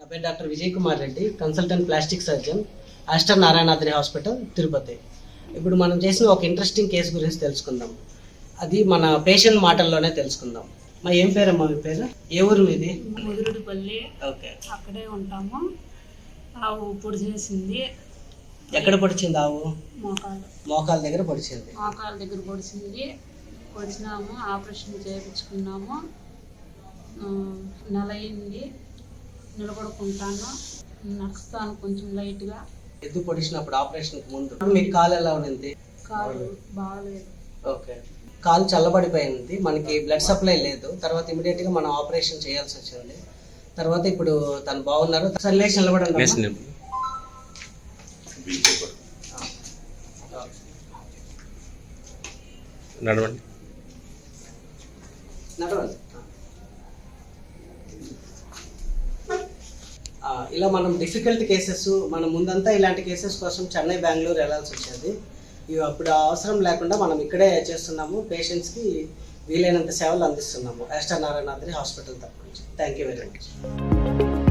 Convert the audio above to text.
పేరు doctor Vijay Kumar Reddy, consultant plastic surgeon, Aster Narayanadri hospital, Tirupati. ఇప్పుడు మనం చేసిన ఒక ఇంట్రెస్టింగ్ కేసు గురించి తెలుసుకుందాం. అది మన పేషెంట్ మాటల్లోనే తెలుసుకుందాం. మా ఏం పేరమ్మా మీ పేరు? ఏ ఊరు మీది? ముదురుడిపల్లి. ఓకే, అక్కడే ఉంటాము. ఆవు పొడి చేసింది. ఎక్కడ పొడిచింది ఆవు? మోకాల దగ్గర పొడిచింది. మోకాల దగ్గర పొడిచింది. పొడిచినాము, ఆపరేషన్ చేయించుకున్నాము. నెల అయింది. నిలబడుకుంటాను, నడుస్తాను కొంచెం లైట్గా. ఎద్దు పొడిచినప్పుడు ఆపరేషన్ ముందు మీకు కాలు ఎలా ఉంది? కాలు బాగలేదు. ఓకే, కాలు చల్లబడిపోయింది, మనకి బ్లడ్ సప్లై లేదు. తర్వాత ఇమీడియట్ గా మనం ఆపరేషన్ చేయాల్సి వచ్చింది. తర్వాత ఇప్పుడు తను బాగున్నారు. సర్లేసి నిలబడండి. నడవండి. ఇలా మనం డిఫికల్ట్ కేసెస్, మనం ముందంతా ఇలాంటి కేసెస్ కోసం చెన్నై, బెంగళూరు వెళ్ళాల్సి వచ్చేది. ఇవి అప్పుడు అవసరం లేకుండా మనం ఇక్కడే చేస్తున్నాము. పేషెంట్స్కి వీలైనంత సేవలు అందిస్తున్నాము ఆస్టర్ నారాయణాద్రి హాస్పిటల్ తరఫు నుంచి. Thank you very much.